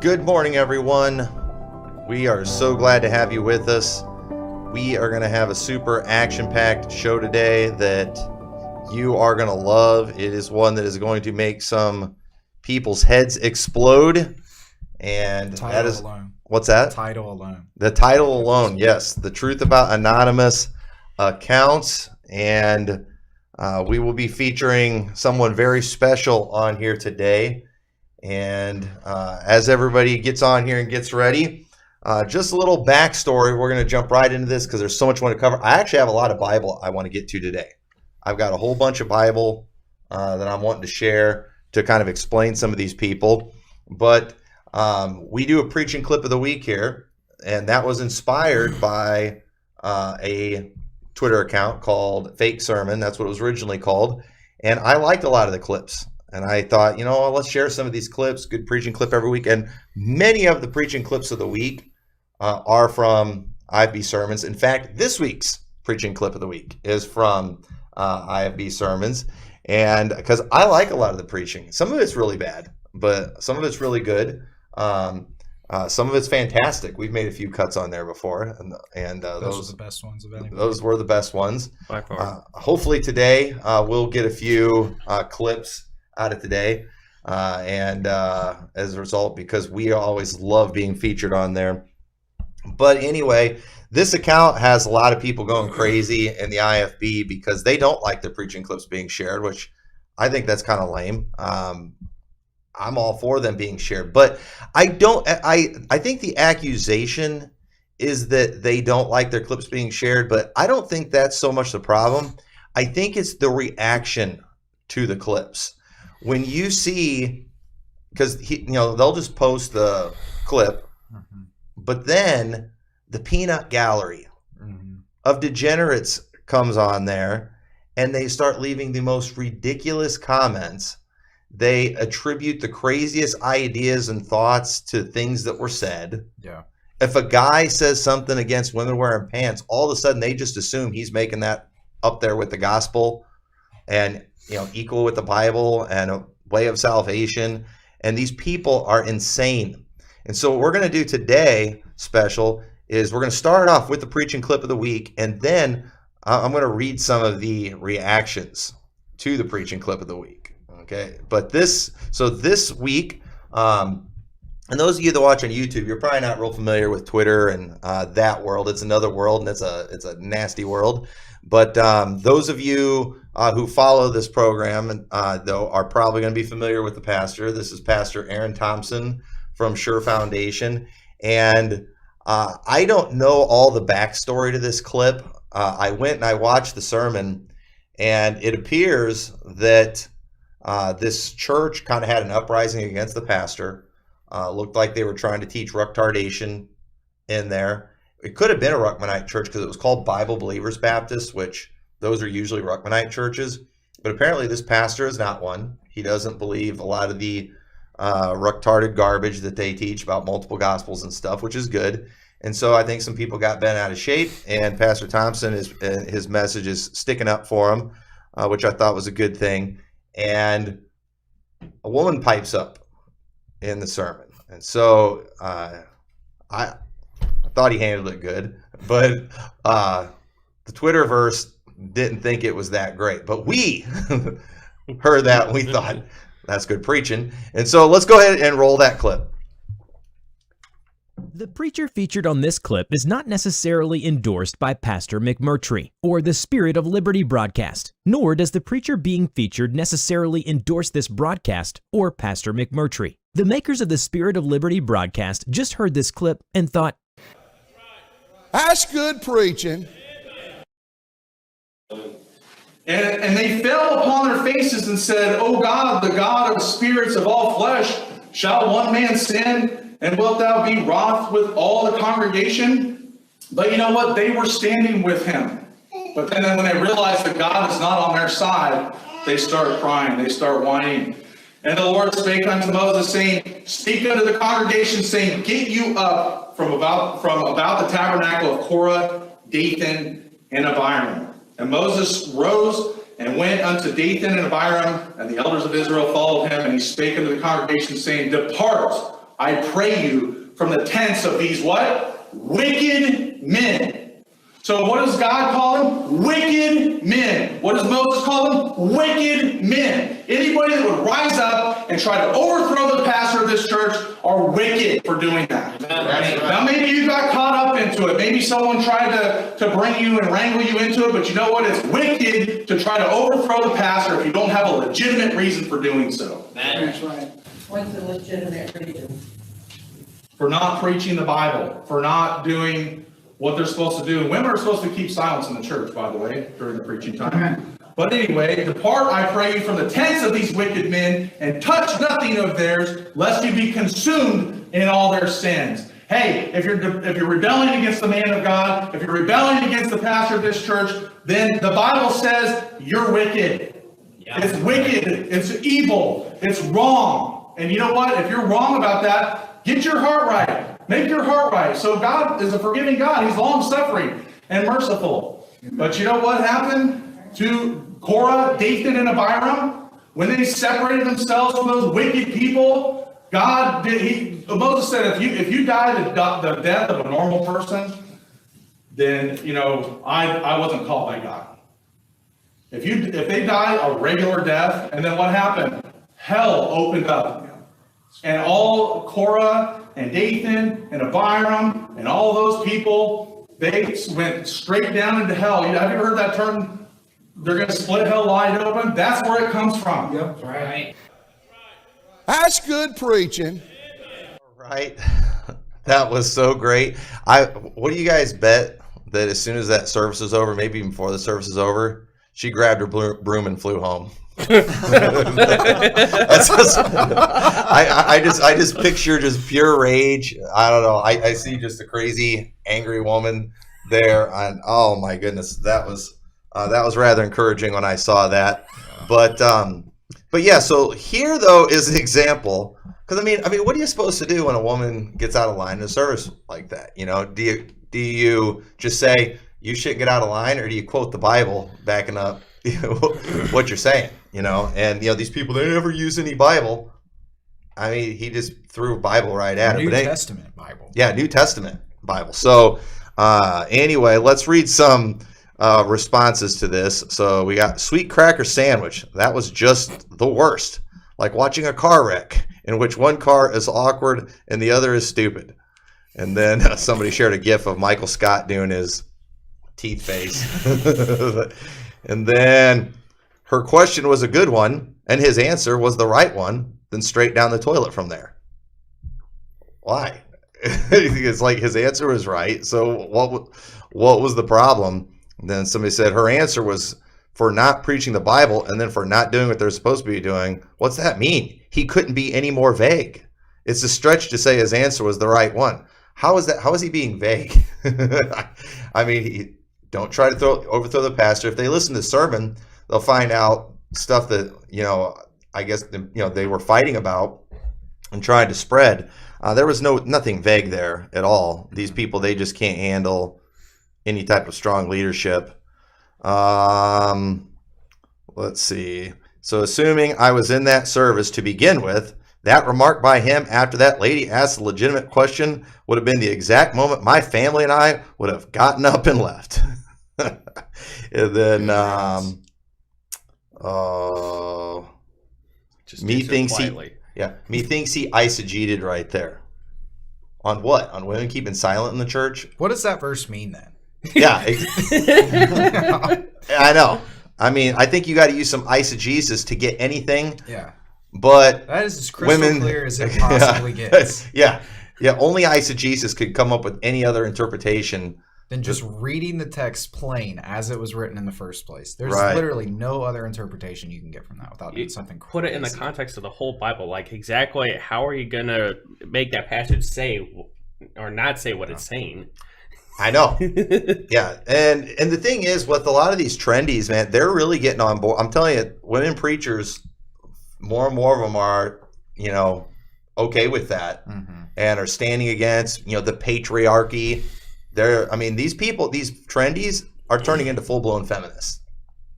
Good morning, everyone. We are so glad to have you with us. We are going to have a super action-packed show today that you are going to love. It is one that is going to make some people's heads explode. And that is alone. What's that? Title alone. The title alone, yes. The truth about anonymous accounts. And we will be featuring someone very special on here today. And as everybody gets on here and gets ready, just a little backstory. We're going to jump right into this because there's so much I want to cover. I actually have a lot of Bible I want to get to today. I've got a whole bunch of Bible that I'm wanting to share to kind of explain some of these people. But we do a preaching clip of the week here, and that was inspired by a Twitter account called Fake Sermon. That's what it was originally called. And I liked a lot of the clips. And I thought, let's share some of these clips, good preaching clip every week. And many of the preaching clips of the week are from IFB sermons. In fact, this week's preaching clip of the week is from IFB sermons. And because I like a lot of the preaching. Some of it's really bad, but some of it's really good. Some of it's fantastic. We've made a few cuts on there before. And those were the best ones of anybody. Those were the best ones. By far. Hopefully today we'll get a few clips out of today, and as a result, because we always love being featured on there. But anyway, this account has a lot of people going crazy in the IFB because they don't like the preaching clips being shared, which I think that's kind of lame. I'm all for them being shared, but I think the accusation is that they don't like their clips being shared, but I don't think that's so much the problem. I think it's the reaction to the clips. When you see, because they'll just post the clip, but then the peanut gallery of degenerates comes on there, and they start leaving the most ridiculous comments. They attribute the craziest ideas and thoughts to things that were said. Yeah. If a guy says something against women wearing pants, all of a sudden they just assume he's making that up there with the gospel and equal with the Bible and a way of salvation. And these people are insane. And so what we're going to do today, special, is we're going to start off with the preaching clip of the week. And then I'm going to read some of the reactions to the preaching clip of the week. Okay. But this week, and those of you that watch on YouTube, you're probably not real familiar with Twitter and that world. It's another world, and it's a nasty world. But those of you who follow this program, though, are probably going to be familiar with the pastor. This is Pastor Aaron Thompson from Sure Foundation. And I don't know all the backstory to this clip. I went and I watched the sermon, and it appears that this church kind of had an uprising against the pastor. Looked like they were trying to teach Ruchtardation in there. It could have been a Ruckmanite church because it was called Bible Believers Baptist, which those are usually Ruckmanite churches. But apparently this pastor is not one. He doesn't believe a lot of the Ruchtarded garbage that they teach about multiple gospels and stuff, which is good. And so I think some people got bent out of shape, and Pastor Thompson, his message is sticking up for him, which I thought was a good thing. And a woman pipes up in the sermon. And so I thought he handled it good, but the Twitterverse didn't think it was that great. But we heard that and we thought, that's good preaching. And so let's go ahead and roll that clip. The preacher featured on this clip is not necessarily endorsed by Pastor McMurtry or the Spirit of Liberty broadcast, nor does the preacher being featured necessarily endorse this broadcast or Pastor McMurtry. The makers of the Spirit of Liberty broadcast just heard this clip and thought, that's good preaching. And they fell upon their faces and said, O God, the God of spirits of all flesh, shall one man sin, and wilt thou be wroth with all the congregation? But you know what? They were standing with him. But then when they realized that God is not on their side, they start crying, they start whining. And the Lord spake unto Moses, saying, speak unto the congregation, saying, get you up from about the tabernacle of Korah, Dathan, and Abiram. And Moses rose and went unto Dathan and Abiram, and the elders of Israel followed him. And he spake unto the congregation, saying, depart, I pray you from the tents of these what? Wicked men. So what does God call them? Wicked men. What does Moses call them? Wicked men. Anybody that would rise up and try to overthrow the pastor of this church are wicked for doing that. Now maybe you got caught up into it. Maybe someone tried to bring you and wrangle you into it, but you know what? It's wicked to try to overthrow the pastor if you don't have a legitimate reason for doing so. That's right. What's the legitimate reason? For not preaching the Bible, for not doing what they're supposed to do. And women are supposed to keep silence in the church, by the way, during the preaching time. But anyway, depart, I pray you, from the tents of these wicked men, and touch nothing of theirs, lest you be consumed in all their sins. Hey, if you're rebelling against the man of God, if you're rebelling against the pastor of this church, then the Bible says you're wicked. Yeah. It's wicked. It's evil. It's wrong. And you know what? If you're wrong about that, get your heart right. Make your heart right. So God is a forgiving God. He's long-suffering and merciful. But you know what happened to Korah, Dathan, and Abiram? When they separated themselves from those wicked people, Moses said, if you die the death of a normal person, then, I wasn't called by God. If they die a regular death, and then what happened? Hell opened up. And all Korah and Dathan and Abiram and all those people, they went straight down into hell. Have you ever heard that term? They're going to split hell wide open. That's where it comes from. Yep, right. That's good preaching. Right. That was so great. What do you guys bet that as soon as that service is over, maybe even before the service is over, she grabbed her broom and flew home? I just picture just pure rage. I don't know. I see just a crazy, angry woman there. And oh my goodness, that was rather encouraging when I saw that. But yeah. So here though is an example, because I mean, what are you supposed to do when a woman gets out of line in a service like that? Do you just say you shouldn't get out of line, or do you quote the Bible backing up what you're saying? And these people, they never use any Bible. I mean, he just threw a Bible right at him. New Testament Bible. Yeah, New Testament Bible. So anyway, let's read some responses to this. So we got sweet cracker sandwich. That was just the worst. Like watching a car wreck in which one car is awkward and the other is stupid. And then somebody shared a gif of Michael Scott doing his teeth face. And then her question was a good one, and his answer was the right one, then straight down the toilet from there. Why? It's like his answer was right, so what was the problem? And then somebody said her answer was for not preaching the Bible and then for not doing what they're supposed to be doing. What's that mean? He couldn't be any more vague. It's a stretch to say his answer was the right one. How is that? How is he being vague? I mean, don't try to overthrow the pastor. If they listen to the sermon, they'll find out stuff that, I guess, they were fighting about and trying to spread. There was nothing vague there at all. These people, they just can't handle any type of strong leadership. Let's see. So assuming I was in that service to begin with, that remark by him after that lady asked a legitimate question would have been the exact moment my family and I would have gotten up and left. And then methinks he eisegeted right there. On what? On women keeping silent in the church? What does that verse mean then? Yeah. I know. I mean, I think you got to use some eisegesis to get anything. Yeah. But that is as crystal clear as it possibly gets. Yeah. Only eisegesis could come up with any other interpretation than just reading the text plain as it was written in the first place. There's literally no other interpretation you can get from that without doing something crazy. Put it in the context of the whole Bible. Like, exactly how are you going to make that passage say or not say what it's saying? I know. Yeah. And the thing is, with a lot of these trendies, man, they're really getting on board. I'm telling you, women preachers, more and more of them are, okay with that, and are standing against, the patriarchy. These people, these trendies are turning into full-blown feminists.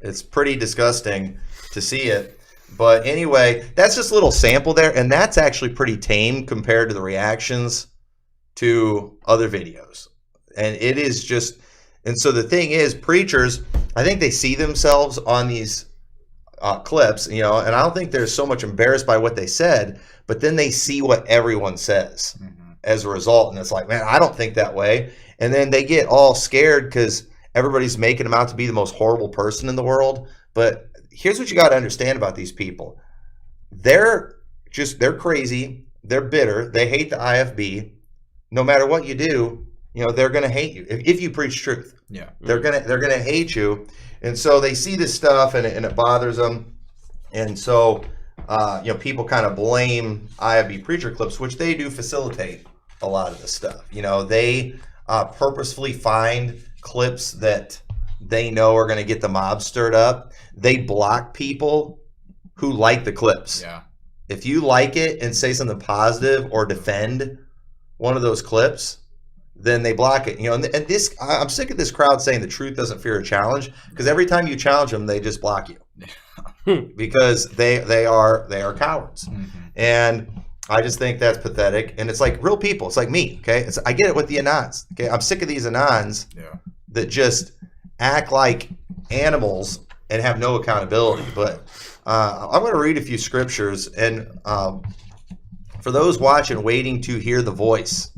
It's pretty disgusting to see it. But anyway, that's just a little sample there, and that's actually pretty tame compared to the reactions to other videos. And it is just, and so the thing is, preachers, I think they see themselves on these clips, and I don't think they're so much embarrassed by what they said, but then they see what everyone says as a result, and it's like, man, I don't think that way. And then they get all scared because everybody's making them out to be the most horrible person in the world. But here's what you got to understand about these people. They're crazy. They're bitter. They hate the IFB. No matter what you do, they're going to hate you. If you preach truth, they're going to hate you. And so they see this stuff and it bothers them. And so, people kind of blame IFB preacher clips, which they do facilitate a lot of this stuff. They purposefully find clips that they know are going to get the mob stirred up. They block people who like the clips. Yeah. If you like it and say something positive or defend one of those clips, then they block it. And this, I'm sick of this crowd saying the truth doesn't fear a challenge, because every time you challenge them, they just block you because they are cowards. And I just think that's pathetic. And it's like real people. It's like me. Okay. I get it with the Anons. Okay. I'm sick of these Anons that just act like animals and have no accountability. But I'm going to read a few scriptures, and for those watching, waiting to hear the voice,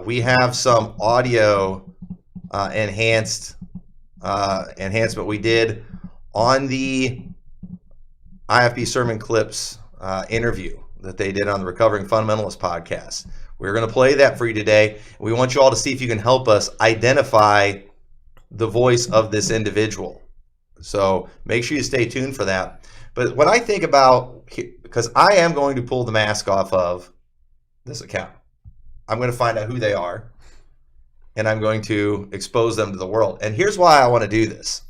we have some audio enhancement we did on the IFB Sermon Clips interview that they did on the Recovering Fundamentalist podcast. We're going to play that for you today. We want you all to see if you can help us identify the voice of this individual. So make sure you stay tuned for that. But when I think about, because I am going to pull the mask off of this account, I'm going to find out who they are, and I'm going to expose them to the world. And here's why I want to do this.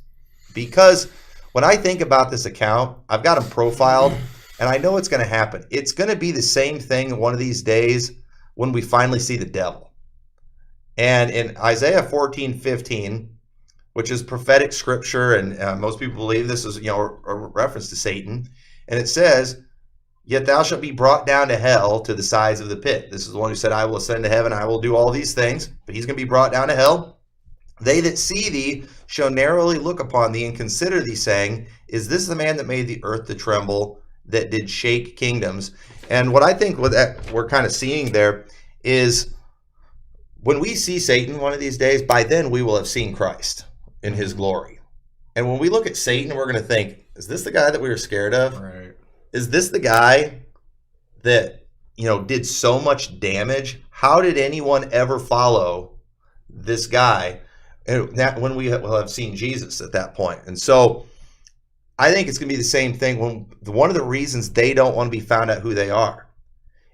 Because when I think about this account, I've got them profiled, and I know what's going to happen. It's going to be the same thing one of these days when we finally see the devil. And in Isaiah 14:15, which is prophetic scripture, and most people believe this is a reference to Satan, and it says, "Yet thou shalt be brought down to hell, to the sides of the pit." This is the one who said, "I will ascend to heaven, I will do all these things," but he's going to be brought down to hell. "They that see thee shall narrowly look upon thee and consider thee, saying, Is this the man that made the earth to tremble, that did shake kingdoms?" And what I think with that we're kind of seeing there is, when we see Satan one of these days, by then we will have seen Christ in his glory. And when we look at Satan, we're going to think, is this the guy that we were scared of? Right. Is this the guy that, did so much damage? How did anyone ever follow this guy? And that, when we will have seen Jesus at that point. And so I think it's going to be the same thing. One of the reasons they don't want to be found out who they are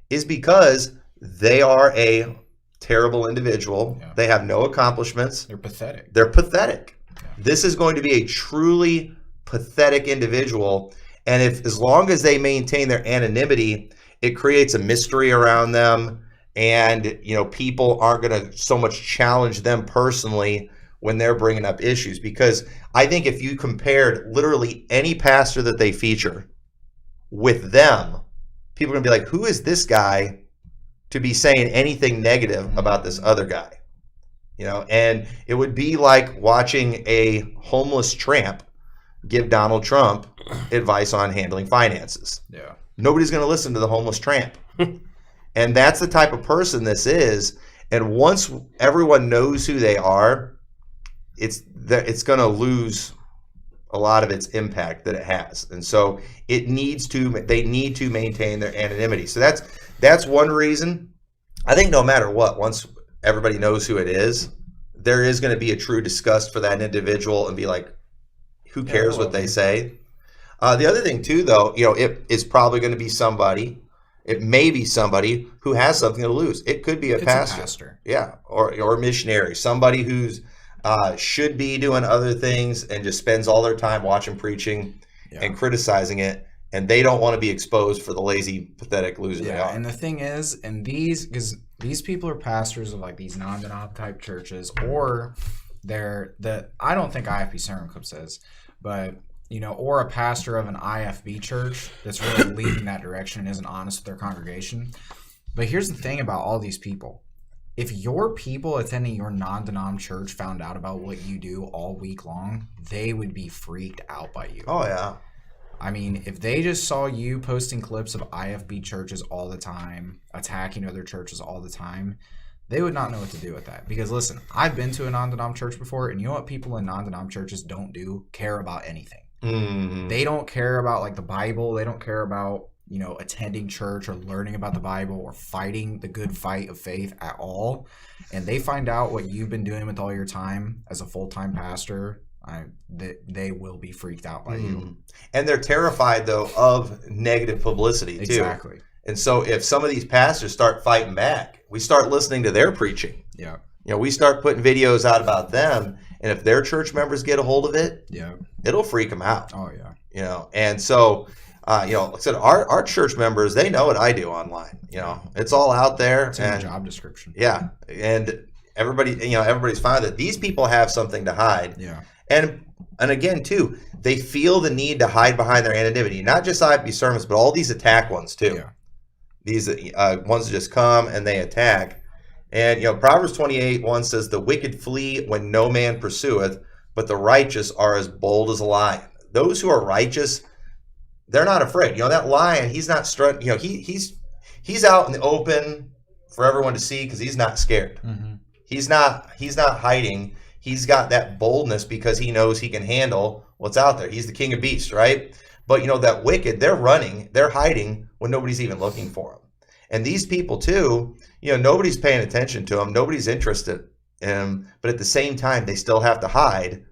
is because they are a terrible individual. Yeah. They have no accomplishments. They're pathetic. Yeah. This is going to be a truly pathetic individual. And as long as they maintain their anonymity, it creates a mystery around them. And, people aren't going to so much challenge them personally when they're bringing up issues. Because I think if you compared literally any pastor that they feature with them, people are going to be like, who is this guy to be saying anything negative about this other guy? And it would be like watching a homeless tramp give Donald Trump advice on handling finances. Yeah. Nobody's going to listen to the homeless tramp. And that's the type of person this is. And once everyone knows who they are, it's going to lose a lot of its impact that it has. And so they need to maintain their anonymity. So that's one reason. I think no matter what, once everybody knows who it is, there is going to be a true disgust for that individual and be like, who cares what they say? The other thing too, though, it is probably going to be somebody. It may be somebody who has something to lose. It could be a pastor. Yeah, or a missionary, somebody who's should be doing other things and just spends all their time watching preaching and criticizing it, and they don't want to be exposed for the lazy, pathetic loser they are. And the thing is, because these people are pastors of like these non-denom type churches, or I don't think IFB Sermon Clips is, but or a pastor of an IFB church that's really leading that direction and isn't honest with their congregation. But here's the thing about all these people. If your people attending your non-denom church found out about what you do all week long, they would be freaked out by you. Oh, yeah. I mean, if they just saw you posting clips of IFB churches all the time, attacking other churches all the time, they would not know what to do with that. Because listen, I've been to a non-denom church before, and you know what people in non-denom churches don't do? Care about anything. Mm-hmm. They don't care about like the Bible. They don't care about attending church or learning about the Bible or fighting the good fight of faith at all. And they find out what you've been doing with all your time as a full-time pastor, they will be freaked out by you. And they're terrified, though, of negative publicity, too. Exactly. And so if some of these pastors start fighting back, we start listening to their preaching. Yeah. We start putting videos out about them. And if their church members get a hold of it, it'll freak them out. Oh, yeah. And so... like I said, our church members, they know what I do online. It's all out there. It's in the job description. Yeah. And everybody, everybody's fine that these people have something to hide. Yeah. And again, too, they feel the need to hide behind their anonymity, not just IFB sermons, but all these attack ones, too. Yeah. These ones that just come and they attack. And, Proverbs 28:1 says, "The wicked flee when no man pursueth, but the righteous are as bold as a lion." Those who are righteous, they're not afraid. That lion, he's not strutting. He's out in the open for everyone to see because he's not scared. Mm-hmm. He's not hiding. He's got that boldness because he knows he can handle what's out there. He's the king of beasts, right? But that wicked, they're running, they're hiding when nobody's even looking for them. And these people too, nobody's paying attention to them. Nobody's interested in them. But at the same time, they still have to hide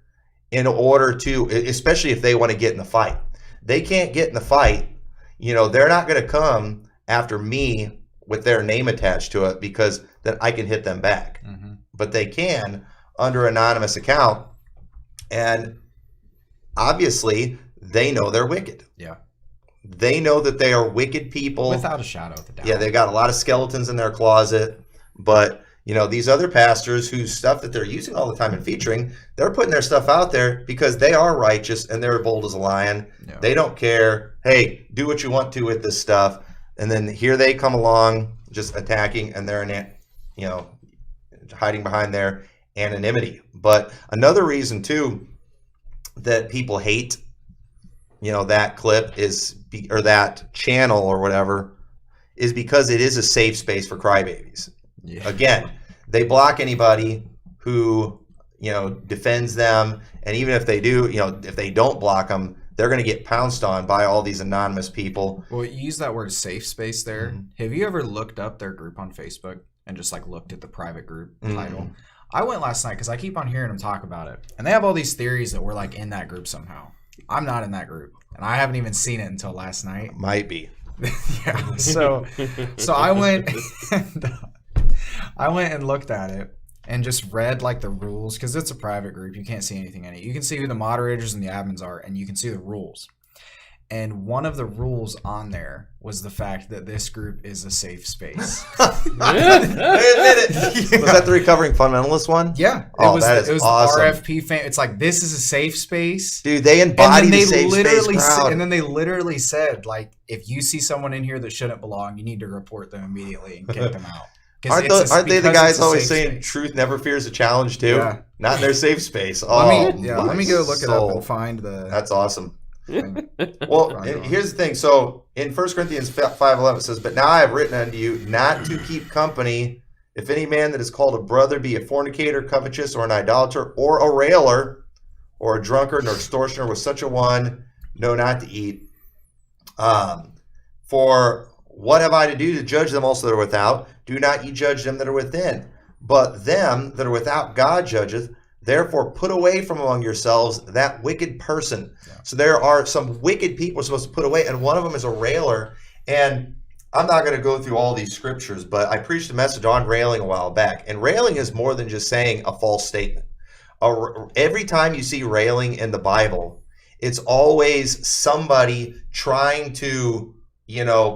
in order to, especially if they want to get in the fight. They can't get in the fight. They're not going to come after me with their name attached to it because then I can hit them back. Mm-hmm. But they can under anonymous account. And obviously, they know they're wicked. Yeah. They know that they are wicked people. Without a shadow of a doubt. Yeah, they've got a lot of skeletons in their closet. But, these other pastors whose stuff that they're using all the time and featuring, they're putting their stuff out there because they are righteous and they're bold as a lion. Yeah. They don't care. Hey, do what you want to with this stuff. And then here they come along just attacking, and they're hiding behind their anonymity. But another reason, too, that people hate, that clip or that channel or whatever, is because it is a safe space for crybabies. Yeah. Again, they block anybody who, defends them. And even if they do, if they don't block them, they're going to get pounced on by all these anonymous people. Well, you use that word safe space there. Mm-hmm. Have you ever looked up their group on Facebook and just looked at the private group Mm-hmm. title? I went last night because I keep on hearing them talk about it. And they have all these theories that we're in that group somehow. I'm not in that group. And I haven't even seen it until last night. Might be. Yeah. So I went and looked at it and just read the rules, because it's a private group. You can't see anything in it. You can see who the moderators and the admins are, and you can see the rules. And one of the rules on there was the fact that this group is a safe space. I admit it. Yeah. Was that the Recovering Fundamentalist one? Yeah. That is awesome. The RFP fan. It's this is a safe space. Dude, they embody the safe space crowd. And then they literally said, if you see someone in here that shouldn't belong, you need to report them immediately and kick them out. Aren't they the guys always saying truth never fears a challenge too? Yeah. Not in their safe space. Let me go look it up and find the... That's awesome. Well, and here's the thing. So in 1 Corinthians 5:11 it says, "But now I have written unto you not to keep company, if any man that is called a brother be a fornicator, covetous, or an idolater, or a railer, or a drunkard, or extortioner, with such a one, no, not to eat. For what have I to do to judge them also that are without? Do not ye judge them that are within. But them that are without God judgeth. Therefore put away from among yourselves that wicked person." Yeah. So there are some wicked people we're supposed to put away, and one of them is a railer. And I'm not going to go through all these scriptures, but I preached a message on railing a while back. And railing is more than just saying a false statement. Every time you see railing in the Bible, it's always somebody trying to,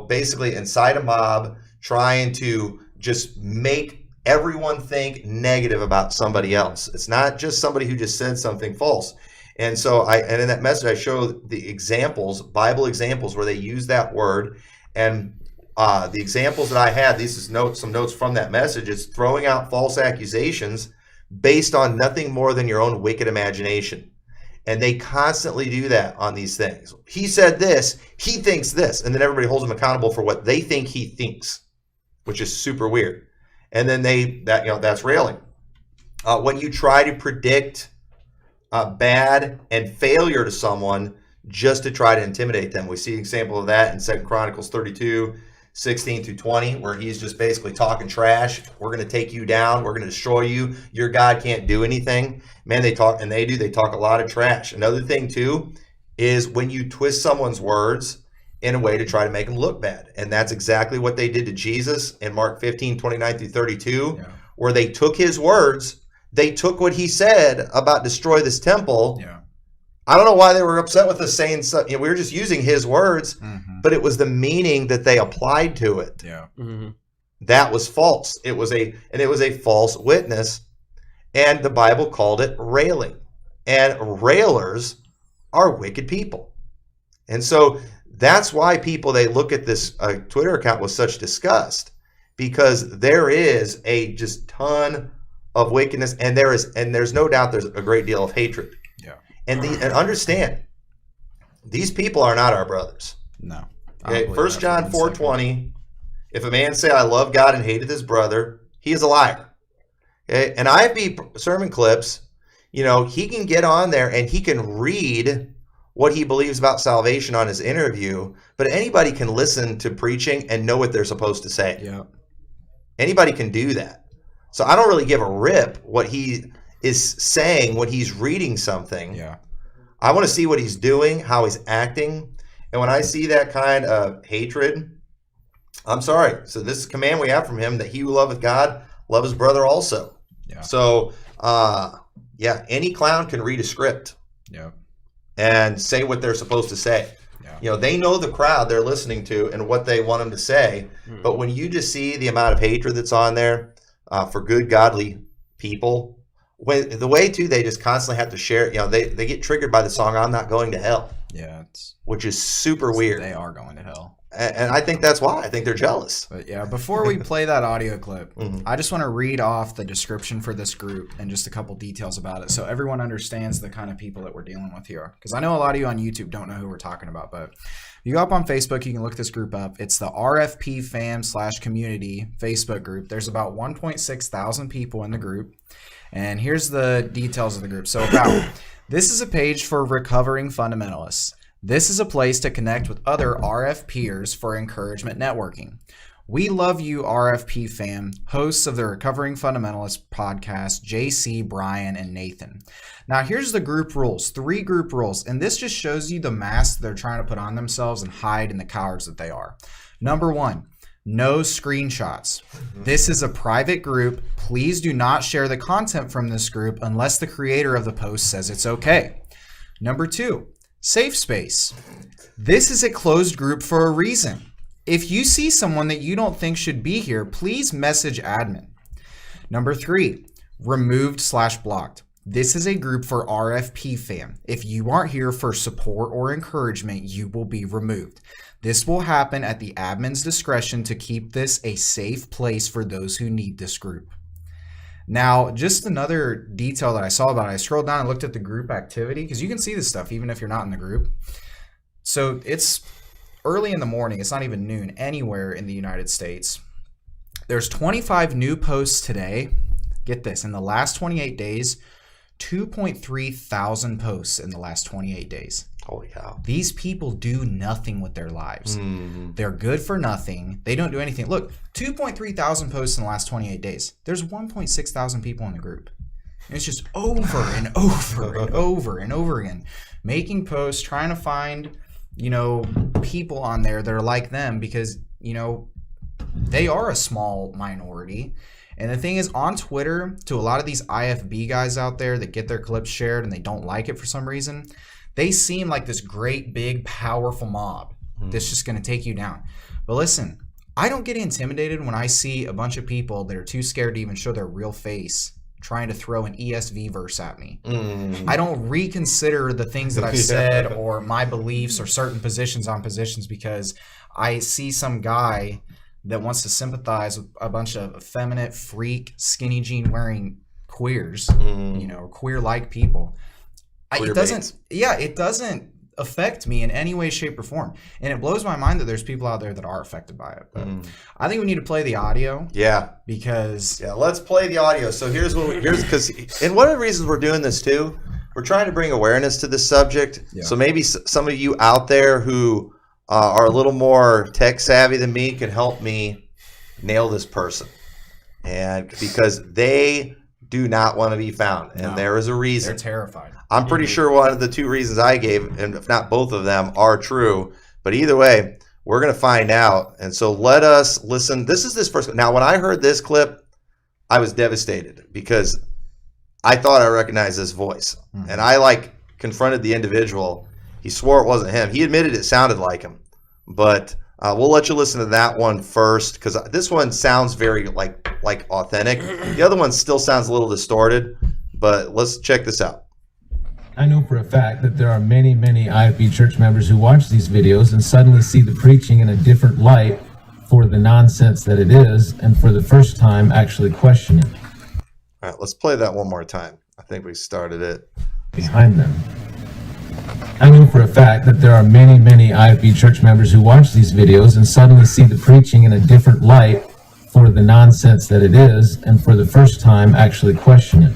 basically incite a mob, trying to just make everyone think negative about somebody else. It's not just somebody who just said something false. And so and in that message, I show the examples, Bible examples, where they use that word. And the examples that I had, this is some notes from that message. It's throwing out false accusations based on nothing more than your own wicked imagination. And they constantly do that on these things. He said this, he thinks this, and then everybody holds him accountable for what they think he thinks, which is super weird. And then that's railing. When you try to predict bad and failure to someone just to try to intimidate them. We see an example of that in 2 Chronicles 32, 16 through 20, where he's just basically talking trash. We're going to take you down. We're going to destroy you. Your God can't do anything. Man, they talk a lot of trash. Another thing too is when you twist someone's words in a way to try to make them look bad. And that's exactly what they did to Jesus in Mark 15, 29 through 32, where they took his words. They took what he said about destroy this temple. Yeah. I don't know why they were upset with us saying we were just using his words, but it was the meaning that they applied to it. Yeah. That was false. It was a false witness, and the Bible called it railing. And railers are wicked people. And so that's why they look at this Twitter account with such disgust, because there is a just ton of wickedness, and there's no doubt there's a great deal of hatred. Yeah. And understand, these people are not our brothers. No. Okay. 1 John 4:20. If a man say I love God and hateth his brother, he is a liar. Okay. And IFB sermon clips, he can get on there and he can read what he believes about salvation on his interview, but anybody can listen to preaching and know what they're supposed to say. Yeah. Anybody can do that. So I don't really give a rip what he is saying when he's reading something. Yeah. I want to see what he's doing, how he's acting. And when I see that kind of hatred, I'm sorry. So this is a command we have from him, that he who loveth God, love his brother also. Yeah. So, any clown can read a script. Yeah. And say what they're supposed to say. Yeah. They know the crowd they're listening to and what they want them to say. But when you just see the amount of hatred that's on there for good, godly people, the way too, they just constantly have to share. They get triggered by the song "I'm Not Going to Hell." Yeah, which is super weird. They are going to hell, and I think that's why. I think they're jealous. But yeah, before we play that audio clip, I just want to read off the description for this group and just a couple details about it, so everyone understands the kind of people that we're dealing with here. Because I know a lot of you on YouTube don't know who we're talking about, but you go up on Facebook, you can look this group up. It's the RFP fam/community Facebook group. There's about 1.6 thousand people in the group. And here's the details of the group. So this is a page for recovering fundamentalists. This is a place to connect with other RFPers for encouragement networking. We love you, RFP fam, hosts of the Recovering Fundamentalist podcast, JC, Brian, and Nathan. Now, here's the group rules, 3 group rules, and this just shows you the mask they're trying to put on themselves and hide in the cowards that they are. Number 1, no screenshots. This is a private group. Please do not share the content from this group unless the creator of the post says it's okay. Number 2, safe space. This is a closed group for a reason. If you see someone that you don't think should be here, please message admin. Number 3, removed/blocked. This is a group for RFP fam. If you aren't here for support or encouragement, you will be removed. This will happen at the admin's discretion to keep this a safe place for those who need this group. Now, just another detail that I saw about it, I scrolled down and looked at the group activity, because you can see this stuff even if you're not in the group. So it's early in the morning. It's not even noon anywhere in the United States. There's 25 new posts today. Get this, in the last 28 days, 2.3 thousand posts in the last 28 days. Holy cow. These people do nothing with their lives. They're good for nothing. They don't do anything. Look, 2.3 thousand posts in the last 28 days. There's 1.6 thousand people in the group. And it's just over and over and over and over again. Making posts, trying to find, people on there that are like them, because, they are a small minority. And the thing is, on Twitter, to a lot of these IFB guys out there that get their clips shared and they don't like it for some reason, they seem like this great, big, powerful mob that's just going to take you down. But listen, I don't get intimidated when I see a bunch of people that are too scared to even show their real face trying to throw an ESV verse at me. I don't reconsider the things that I've said or my beliefs or certain positions on positions because I see some guy that wants to sympathize with a bunch of effeminate, freak, skinny jean wearing queers, queer-like people. It doesn't affect me in any way, shape, or form. And it blows my mind that there's people out there that are affected by it. But I think we need to play the audio. Yeah. Because let's play the audio. So and one of the reasons we're doing this too, we're trying to bring awareness to this subject. Yeah. So maybe some of you out there who are a little more tech savvy than me can help me nail this person. And because they do not want to be found. And there is a reason. They're terrified. I'm pretty sure one of the two reasons I gave, and if not both of them, are true. But either way, we're going to find out. And so let us listen. This is this first. Now, when I heard this clip, I was devastated because I thought I recognized this voice. And I confronted the individual. He swore it wasn't him. He admitted it sounded like him. But we'll let you listen to that one first because this one sounds very like authentic. The other one still sounds a little distorted. But let's check this out. I know for a fact that there are many, many IFB church members who watch these videos and suddenly see the preaching in a different light for the nonsense that it is, and for the first time actually question it. All right, let's play that one more time. I think we started it. Behind them. I know for a fact that there are many, many IFB church members who watch these videos and suddenly see the preaching in a different light for the nonsense that it is, and for the first time actually question it.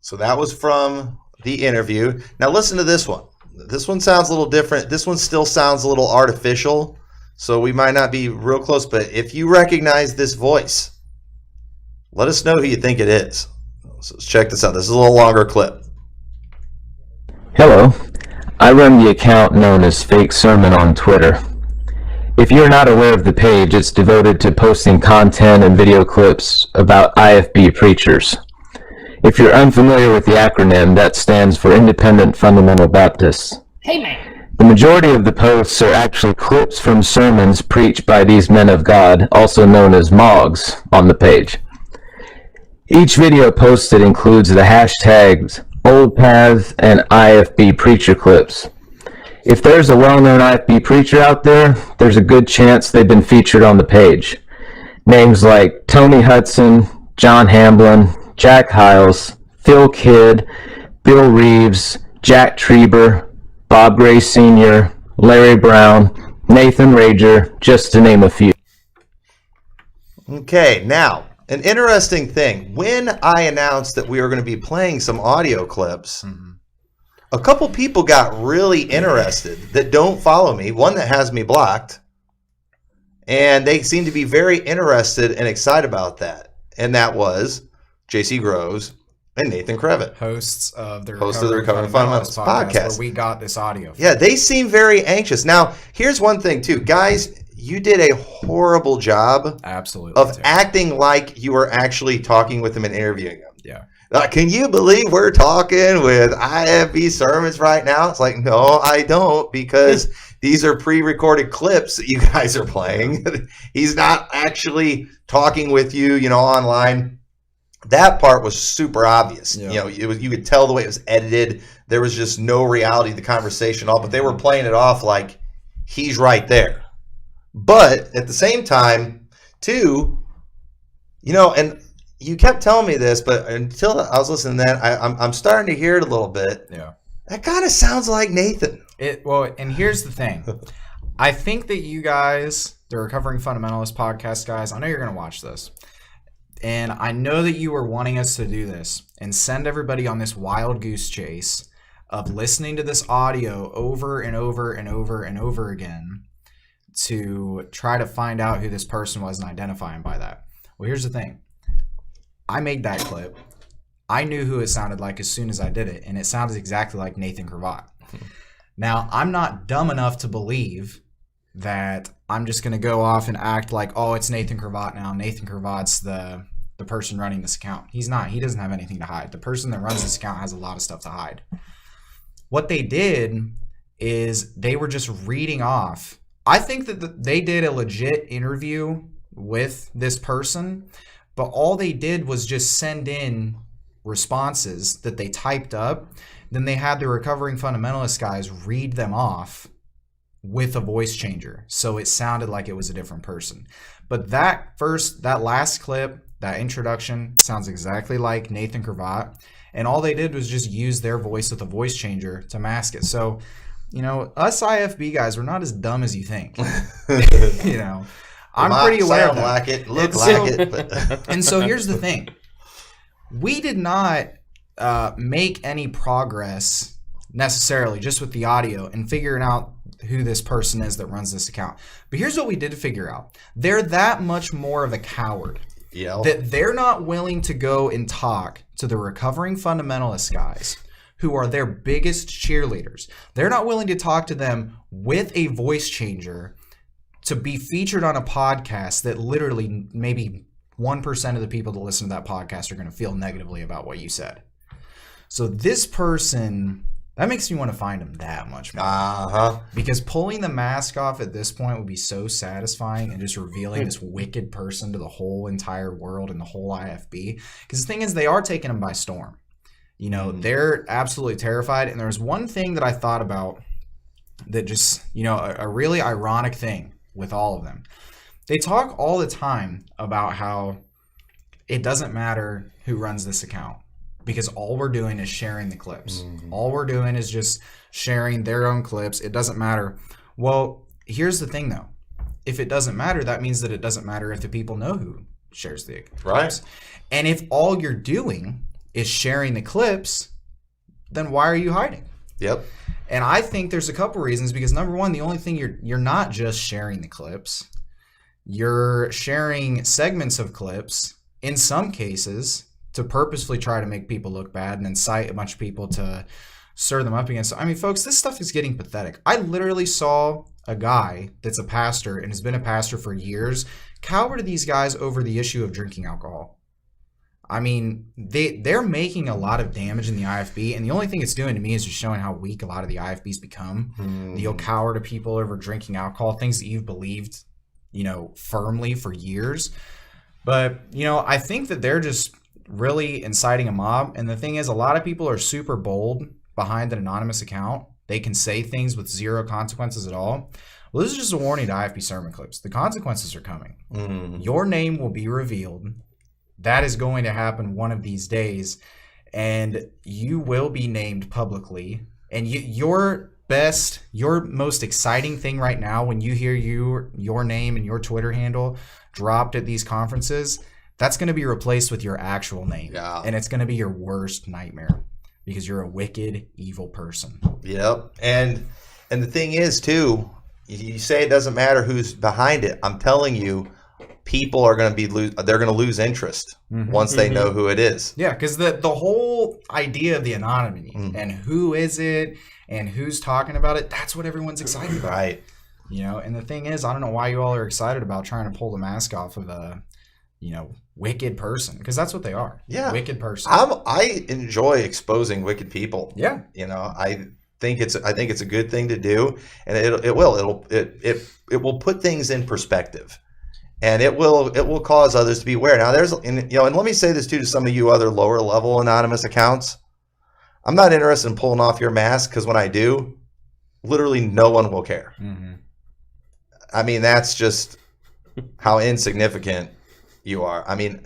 So that was from the interview. Now listen to this one. This one sounds a little different. This one still sounds a little artificial, so we might not be real close, but if you recognize this voice, let us know who you think it is. So let's check this out. This is a little longer clip. Hello, I run the account known as Fake Sermon on Twitter. If you're not aware of the page, it's devoted to posting content and video clips about IFB preachers. If you're unfamiliar with the acronym, that stands for Independent Fundamental Baptists. Hey, man. The majority of the posts are actually clips from sermons preached by these men of God, also known as MOGs, on the page. Each video posted includes the hashtags Old Paths and IFB Preacher Clips. If there's a well-known IFB preacher out there, there's a good chance they've been featured on the page. Names like Tony Hudson, John Hamblin, Jack Hiles, Phil Kidd, Bill Reeves, Jack Trieber, Bob Gray Sr., Larry Brown, Nathan Rager, just to name a few. Okay, now, an interesting thing. When I announced that we were going to be playing some audio clips, a couple people got really interested that don't follow me, one that has me blocked, and they seem to be very interested and excited about that. And that was J.C. Groves and Nathan Crevitt, hosts of the Recovering Fundamentals podcast. Where we got this audio from. Yeah, they seem very anxious. Now, here's one thing, too. Guys, you did a horrible job of acting like you were actually talking with them and interviewing them. Yeah. Can you believe we're talking with IFB sermons right now? It's like, no, I don't, because these are pre-recorded clips that you guys are playing. He's not actually talking with you, online. That part was super obvious. Yeah. You could tell the way it was edited. There was just no reality to the conversation at all, but they were playing it off like he's right there. But at the same time, too, and you kept telling me this, but until I was listening to that, I'm starting to hear it a little bit. Yeah. That kind of sounds like Nathan. And here's the thing. I think that you guys, the Recovering Fundamentalist podcast guys, I know you're going to watch this. And I know that you were wanting us to do this and send everybody on this wild goose chase of listening to this audio over and over and over and over again to try to find out who this person was and identify him by that. Well, here's the thing. I made that clip. I knew who it sounded like as soon as I did it, and it sounded exactly like Nathan Crevitt. Now, I'm not dumb enough to believe that I'm just going to go off and act like, oh, it's Nathan Crevitt now. Nathan Crevitt's the person running this account. He's not. He doesn't have anything to hide. The person that runs this account has a lot of stuff to hide. What they did is they were just reading off. I think that they did a legit interview with this person, but all they did was just send in responses that they typed up. Then they had the recovering fundamentalist guys read them off with a voice changer, so it sounded like it was a different person. But that last clip, that introduction, sounds exactly like Nathan Cravat, and all they did was just use their voice with a voice changer to mask it. So, you know, us IFB guys, we're not as dumb as you think. You know, I'm pretty aware of that. Like it, look like it. But And so here's the thing. We did not make any progress necessarily just with the audio and figuring out who this person is that runs this account. But here's what we did figure out. They're that much more of a coward that they're not willing to go and talk to the recovering fundamentalist guys who are their biggest cheerleaders. They're not willing to talk to them with a voice changer to be featured on a podcast that literally maybe 1% of the people that listen to that podcast are going to feel negatively about what you said. So this person, that makes me want to find him that much more. Because pulling the mask off at this point would be so satisfying and just revealing this wicked person to the whole entire world and the whole IFB. Because the thing is, they are taking him by storm. You know, they're absolutely terrified. And there's one thing that I thought about that just, you know, a really ironic thing with all of them. They talk all the time about how it doesn't matter who runs this account because all we're doing is sharing the clips. All we're doing is just sharing their own clips. It doesn't matter. Well, here's the thing, though. If it doesn't matter, that means that it doesn't matter if the people know who shares the clips. Right. And if all you're doing is sharing the clips, then why are you hiding? Yep. And I think there's a couple reasons, because number one, the only thing you're not just sharing the clips, you're sharing segments of clips in some cases to purposefully try to make people look bad and incite a bunch of people to stir them up against. I mean, folks, this stuff is getting pathetic. I literally saw a guy that's a pastor and has been a pastor for years cower to these guys over the issue of drinking alcohol. I mean, they're making a lot of damage in the IFB, and the only thing it's doing to me is just showing how weak a lot of the IFBs become. You'll cower to people over drinking alcohol, things that you've believed, you know, firmly for years. But, you know, I think that they're just really inciting a mob. And the thing is, a lot of people are super bold behind an anonymous account. They can say things with zero consequences at all. Well, this is just a warning to IFB sermon clips. The consequences are coming. Your name will be revealed. That is going to happen one of these days, and you will be named publicly. And your most exciting thing right now, when you hear your name and your Twitter handle dropped at these conferences, that's going to be replaced with your actual name. Yeah. And it's going to be your worst nightmare because you're a wicked, evil person. Yep. And the thing is, too, you say it doesn't matter who's behind it. I'm telling you, people are going to lose interest once they know who it is. Yeah, because the whole idea of the anonymity and who is it and who's talking about it, that's what everyone's excited about. Right. You know, and the thing is, I don't know why you all are excited about trying to pull the mask off of a, you know, wicked person, because that's what they are. Yeah. Wicked person. I enjoy exposing wicked people. Yeah. You know, I think it's a good thing to do, and it will put things in perspective. And it will cause others to be aware. Now, and let me say this too to some of you other lower level anonymous accounts. I'm not interested in pulling off your mask, because when I do, literally no one will care. I mean, that's just how insignificant you are. I mean,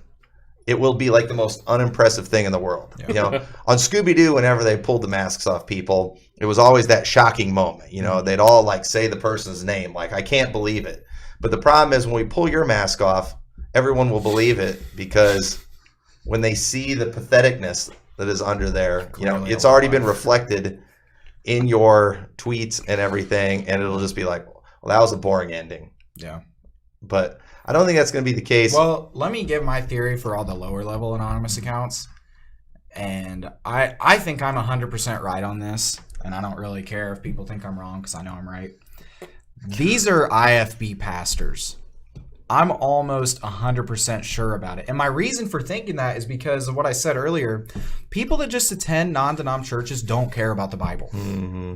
it will be like the most unimpressive thing in the world. Yeah. You know, on Scooby-Doo, whenever they pulled the masks off people, it was always that shocking moment. You know, they'd all like say the person's name, like, I can't believe it. But the problem is, when we pull your mask off, everyone will believe it, because when they see the patheticness that is under there, you know, it's already been reflected in your tweets and everything, and it'll just be like, well, that was a boring ending. Yeah. But I don't think that's going to be the case. Well, let me give my theory for all the lower level anonymous accounts. And I think I'm 100% right on this, and I don't really care if people think I'm wrong, because I know I'm right. These are IFB pastors. I'm almost 100% sure about it. And my reason for thinking that is because of what I said earlier. People that just attend non-denom churches don't care about the Bible.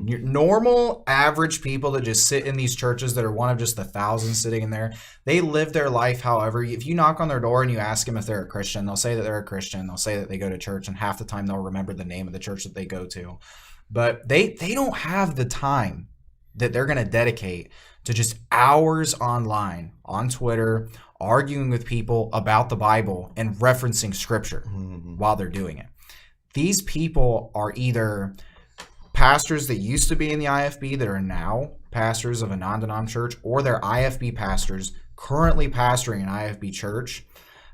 Your normal, average people that just sit in these churches that are one of just the thousands sitting in there, they live their life however. If you knock on their door and you ask them if they're a Christian, they'll say that they're a Christian. They'll say that they go to church, and half the time they'll remember the name of the church that they go to. But they don't have the time that they're going to dedicate to just hours online, on Twitter, arguing with people about the Bible and referencing scripture while they're doing it. These people are either pastors that used to be in the IFB that are now pastors of a non-denom church, or they're IFB pastors currently pastoring an IFB church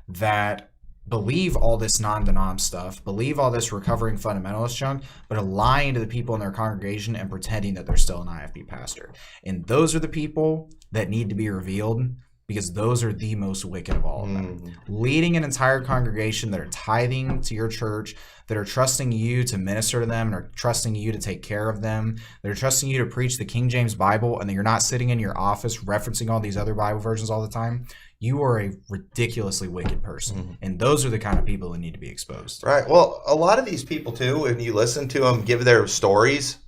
that believe all this non-denom stuff, believe all this recovering fundamentalist junk, but are lying to the people in their congregation and pretending that they're still an IFB pastor. And those are the people that need to be revealed, because those are the most wicked of all of them. Leading an entire congregation that are tithing to your church, that are trusting you to minister to them, and are trusting you to take care of them, that are trusting you to preach the King James Bible, and that you're not sitting in your office referencing all these other Bible versions all the time. You are a ridiculously wicked person. And those are the kind of people that need to be exposed. Right. Well, a lot of these people, too, when you listen to them give their stories,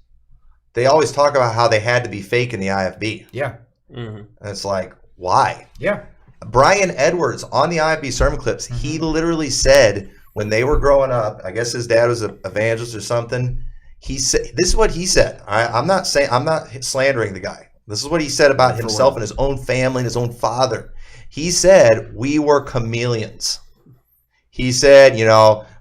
they always talk about how they had to be fake in the IFB. Yeah. And it's like, why? Yeah. Brian Edwards on the IFB sermon clips, he literally said when they were growing up, I guess his dad was an evangelist or something. He said, this is what he said. I'm not slandering the guy. This is what he said about himself and his own family and his own father. He said, we were chameleons. He said,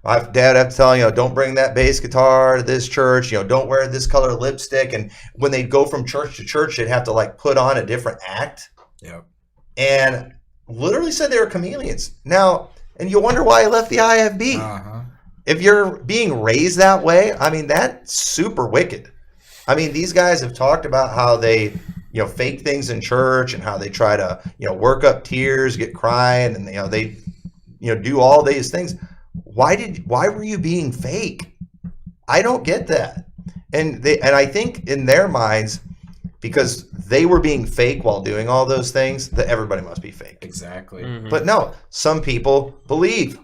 my dad had to tell, don't bring that bass guitar to this church, don't wear this color lipstick. And when they'd go from church to church, they'd have to put on a different act. Yep. And literally said they were chameleons. Now, and you wonder why he left the IFB. If you're being raised that way, I mean, that's super wicked. I mean, these guys have talked about how they fake things in church and how they try to, work up tears, get crying, and they do all these things. Why were you being fake? I don't get that. And I think in their minds, because they were being fake while doing all those things, that everybody must be fake. Exactly. But no, some people believe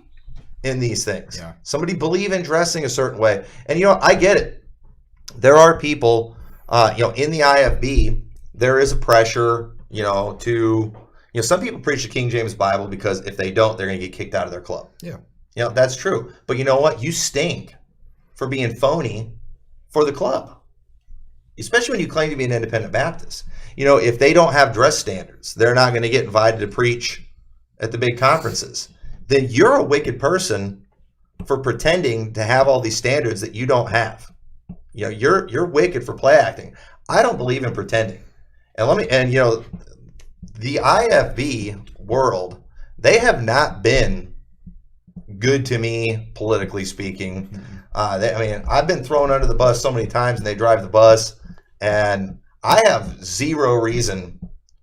in these things. Yeah. Somebody believe in dressing a certain way. And I get it. There are people, in the IFB, there is a pressure, to, some people preach the King James Bible because if they don't, they're going to get kicked out of their club. Yeah. That's true. But you know what? You stink for being phony for the club, especially when you claim to be an independent Baptist. If they don't have dress standards, they're not going to get invited to preach at the big conferences. Then you're a wicked person for pretending to have all these standards that you don't have. You're wicked for play acting. I don't believe in pretending. And the IFB world, they have not been good to me politically speaking. I've been thrown under the bus so many times, and they drive the bus, and I have zero reason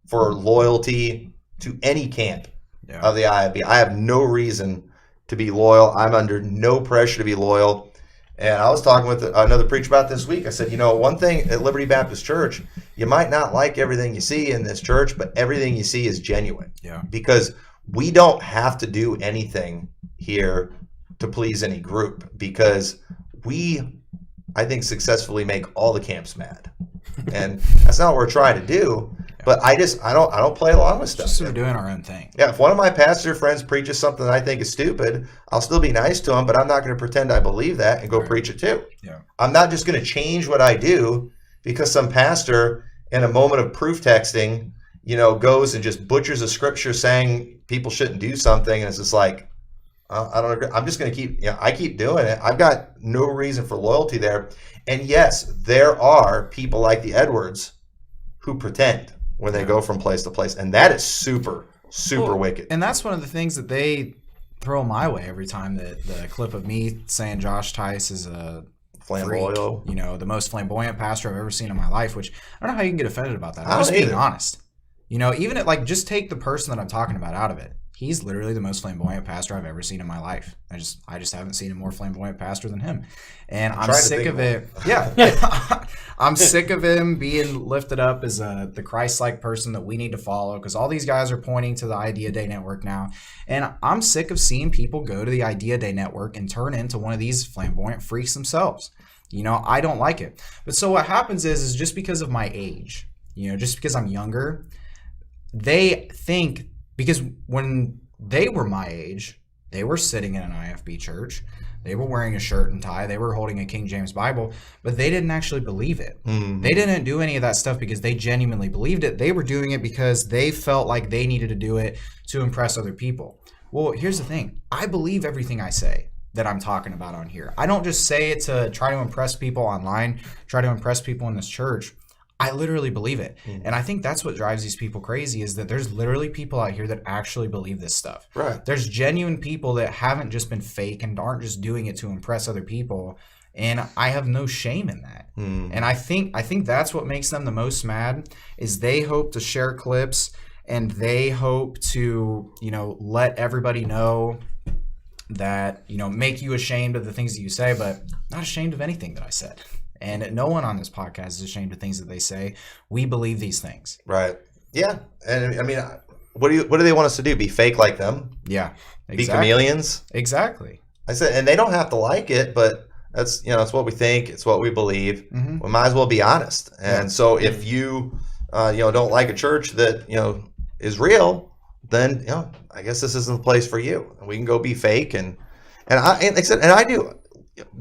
for loyalty to any camp of the IFB. I have no reason to be loyal. I'm under no pressure to be loyal. And I was talking with another preacher about this week. I said, one thing at Liberty Baptist Church, you might not like everything you see in this church, but everything you see is genuine. Yeah. Because we don't have to do anything here to please any group, because we, I think, successfully make all the camps mad. And that's not what we're trying to do. But I don't play along with stuff. Just sort of doing our own thing. Yeah, if one of my pastor friends preaches something that I think is stupid, I'll still be nice to him, but I'm not going to pretend I believe that and go preach it too. Yeah. I'm not just going to change what I do because some pastor in a moment of proof texting, goes and just butchers a scripture saying people shouldn't do something, and it's just like, I don't agree. I'm just going to keep, I keep doing it. I've got no reason for loyalty there. And yes, there are people like the Edwards who pretend when they go from place to place, and that is super wicked. And that's one of the things that they throw my way every time that the clip of me saying Josh Tice is a flamboyant, freak, the most flamboyant pastor I've ever seen in my life, which I don't know how you can get offended about that. I'm just being honest. Even just take the person that I'm talking about out of it. He's literally the most flamboyant pastor I've ever seen in my life. I just haven't seen a more flamboyant pastor than him. And I'm sick of it. Yeah. I'm sick of him being lifted up as the Christ-like person that we need to follow, because all these guys are pointing to the Idea Day Network now. And I'm sick of seeing people go to the Idea Day Network and turn into one of these flamboyant freaks themselves. You know, I don't like it. But so what happens is just because of my age, you know, just because I'm younger, they think, because when they were my age, they were sitting in an IFB church, they were wearing a shirt and tie, they were holding a King James Bible, but they didn't actually believe it. Mm-hmm. They didn't do any of that stuff because they genuinely believed it. They were doing it because they felt like they needed to do it to impress other people. Well, here's the thing. I believe everything I say that I'm talking about on here. I don't just say it to try to impress people online, try to impress people in this church. I literally believe it. And I think that's what drives these people crazy, is that there's literally people out here that actually believe this stuff. Right. There's genuine people that haven't just been fake and aren't just doing it to impress other people. And I have no shame in that. And I think that's what makes them the most mad, is they hope to share clips and they hope to, you know, let everybody know that, you know, make you ashamed of the things that you say, but not ashamed of anything that I said. And no one on this podcast is ashamed of things that they say. We believe these things. Right. Yeah. And I mean, what do they want us to do? Be fake like them? Yeah. Exactly. Be chameleons? Exactly. I said, and they don't have to like it, but that's, you know, it's what we think. It's what we believe. Mm-hmm. We might as well be honest. And so if you, you know, don't like a church that, you know, is real, then, you know, I guess this isn't the place for you. We can go be fake. And like I said, and I do.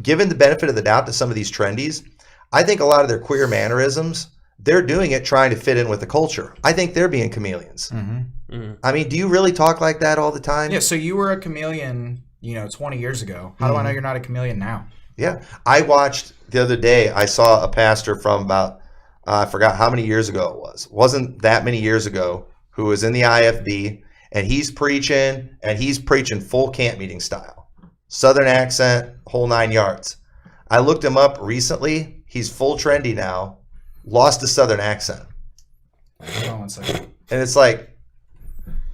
Given the benefit of the doubt to some of these trendies, I think a lot of their queer mannerisms, they're doing it trying to fit in with the culture. I think they're being chameleons. Mm-hmm. Mm-hmm. I mean, do you really talk like that all the time? Yeah, so you were a chameleon, you know, 20 years ago. How do I know you're not a chameleon now? Yeah. I watched the other day, I saw a pastor from about, I forgot how many years ago it was. It wasn't that many years ago, who was in the IFB, and he's preaching full camp meeting style. Southern accent, whole 9 yards. I looked him up recently. He's full trendy now. Lost the Southern accent. Hold on 1 second. And it's like,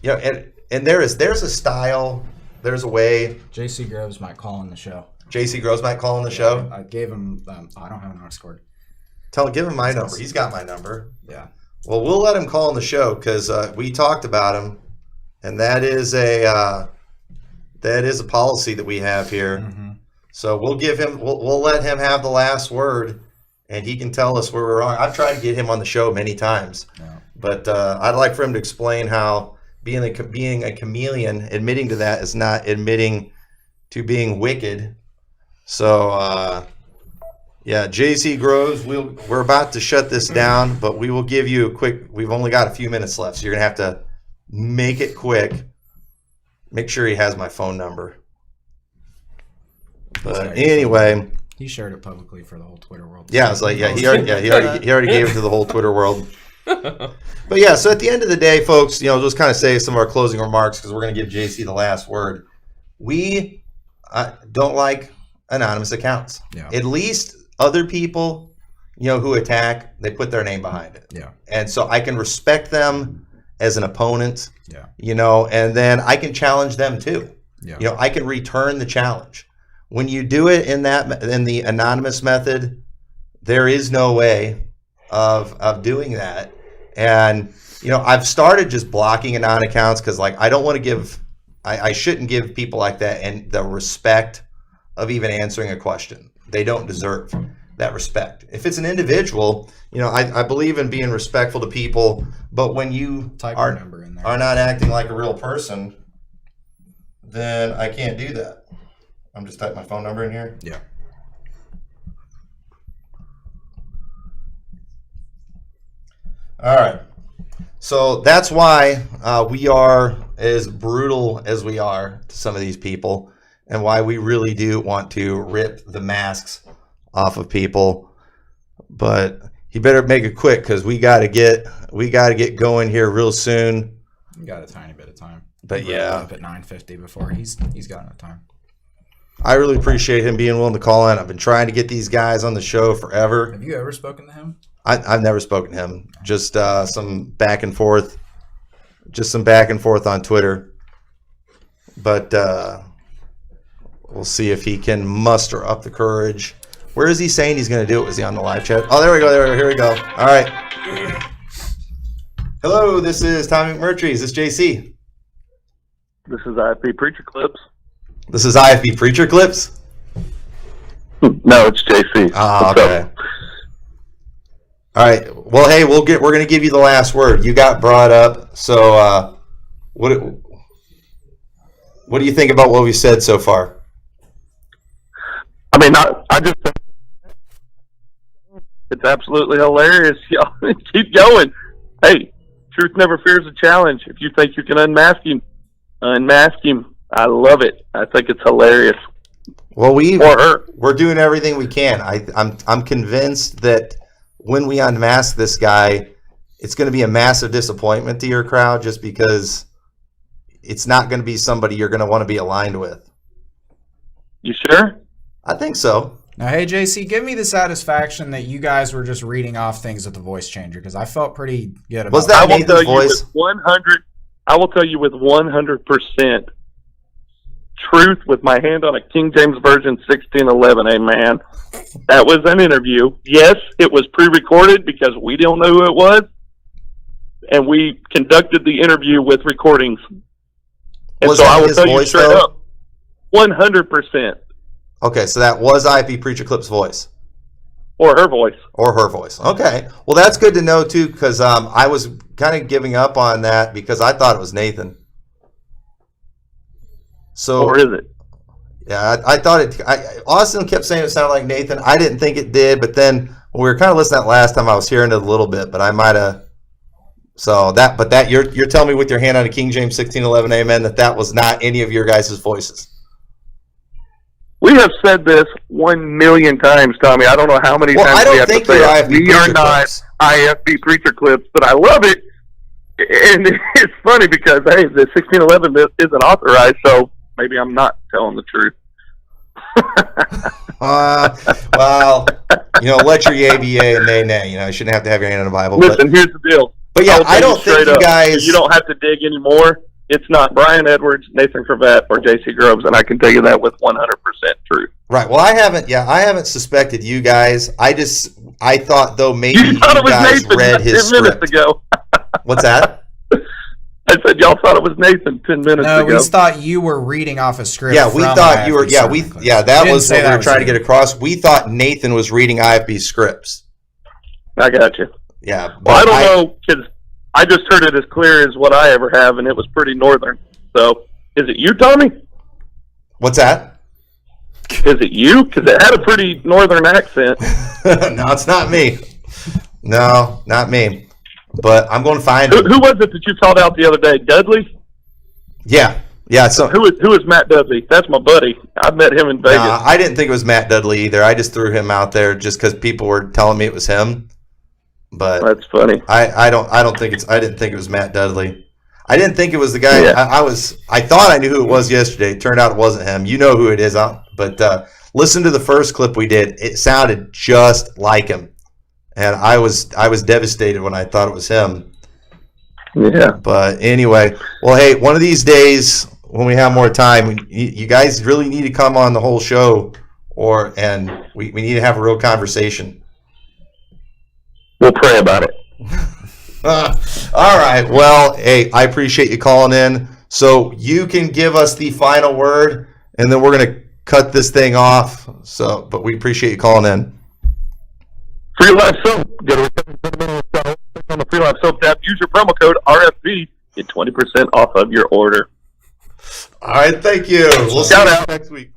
you know, and there's a style, there's a way. JC Groves might call on the show. JC Groves might call on the show? I gave him, I don't have an aux cord. Give him my number. He's got my number. Yeah. Well, we'll let him call on the show because we talked about him, and that is a policy that we have here. Mm-hmm. So we'll let him have the last word, and he can tell us where we're wrong. I've tried to get him on the show many times, but I'd like for him to explain how being a chameleon, admitting to that, is not admitting to being wicked. So, yeah, JC Groves, we're about to shut this down, but we will give you a quick. We've only got a few minutes left, so you're gonna have to make it quick. Make sure he has my phone number. But anyway, he shared it publicly for the whole Twitter world. Yeah, I was like, he already gave it to the whole Twitter world. But yeah, so at the end of the day, folks, you know, just kind of say some of our closing remarks because we're going to give JC the last word. We don't like anonymous accounts. Yeah. At least other people, you know, who attack, they put their name behind it. Yeah. And so I can respect them as an opponent. Yeah. You know, and then I can challenge them too. Yeah. You know, I can return the challenge. When you do it in the anonymous method, there is no way of doing that. And you know, I've started just blocking anon accounts because, like, I don't want to give, I shouldn't give people like that and the respect of even answering a question. They don't deserve that respect. If it's an individual, you know, I believe in being respectful to people, but when you are not acting like a real person, then I can't do that. I'm just typing my phone number in here. Yeah. All right. So that's why we are as brutal as we are to some of these people, and why we really do want to rip the masks off of people. But you better make it quick because we got to get going here real soon. We got a tiny bit of time. But yeah, up at 9:50 before he's got enough time. I really appreciate him being willing to call in. I've been trying to get these guys on the show forever. Have you ever spoken to him? I've never spoken to him. Just some back and forth on Twitter. but we'll see if he can muster up the courage. Where is he saying he's going to do it? Was he on the live chat? Oh, there we go. Here we go. All right. Hello, this is Tommy McMurtry. Is this JC? This is IFB Preacher Clips. This is IFB Preacher Clips? No, it's JC. Oh, okay. All right. Well, hey, we're going to give you the last word. You got brought up. So, what do you think about what we said so far? I mean, I just think it's absolutely hilarious. Y'all keep going. Hey, truth never fears a challenge. If you think you can unmask him, unmask him. I love it. I think it's hilarious. Well, we're doing everything we can. I'm convinced that when we unmask this guy, it's going to be a massive disappointment to your crowd, just because it's not going to be somebody you're going to want to be aligned with. You sure? I think so. Now, hey, JC, give me the satisfaction that you guys were just reading off things with the voice changer, because I felt pretty good about Was that it. Nathan's voice? I will tell you with 100% truth, with my hand on a King James Version 1611, amen. That was an interview. Yes, it was pre-recorded because we don't know who it was, and we conducted the interview with recordings. And Was so that I will his tell you voice, straight though? up, 100%. Okay, so that was IFB Preacher Clip's voice. Or her voice. Or her voice. Okay. Well, that's good to know, too, because I was kind of giving up on that because I thought it was Nathan. So, or is it? Yeah, I thought it. Austin kept saying it sounded like Nathan. I didn't think it did, but then when we were kind of listening to that last time, I was hearing it a little bit, but I might have. So that you're telling me with your hand on a King James 1611, amen, that was not any of your guys' voices. We have said this 1,000,000 times, Tommy. I don't know how many times we have to say it. We are not IFB Preacher Clips, but I love it. And it's funny because, hey, the 1611 isn't authorized, so maybe I'm not telling the truth. Well, let your yay be yay and nay nay. You shouldn't have to have your hand on the Bible. Listen, here's the deal. But yeah, I don't think you guys. You don't have to dig anymore. It's not Brian Edwards, Nathan Cravat, or J.C. Groves, and I can tell you that with 100% truth. Right. Well, I haven't suspected you guys. I thought, though, maybe you guys Nathan read his 10 minutes script. ago. What's that? I said y'all thought it was Nathan 10 minutes ago. No, we thought you were reading off a script. Yeah, we thought you were. Yeah, that was what we were trying to get across. We thought Nathan was reading IFB scripts. I got you. Yeah. Well, I don't know, because I just heard it as clear as what I ever have, and it was pretty northern. So, is it you, Tommy? What's that? Is it you? Because it had a pretty northern accent. No, it's not me. No, not me. But I'm going to find him. Who was it that you called out the other day? Dudley? Yeah. So who is Matt Dudley? That's my buddy. I met him in Vegas. I didn't think it was Matt Dudley either. I just threw him out there just because people were telling me it was him. But that's funny. I didn't think it was Matt Dudley. I didn't think it was the guy. Yeah. I thought I knew who it was yesterday. It turned out it wasn't him. You know who it is. But listen to the first clip we did. It sounded just like him. And I was devastated when I thought it was him. Yeah. But anyway, well, hey, one of these days when we have more time, you guys really need to come on the whole show, and we need to have a real conversation. We'll pray about it. All right. Well, hey, I appreciate you calling in. So you can give us the final word, and then we're going to cut this thing off. But we appreciate you calling in. Free Life Soap. Go to Recovery Click on the Free Life Soap tab. Use your promo code RFB. Get 20% off of your order. All right. Thank you. We'll see you next week.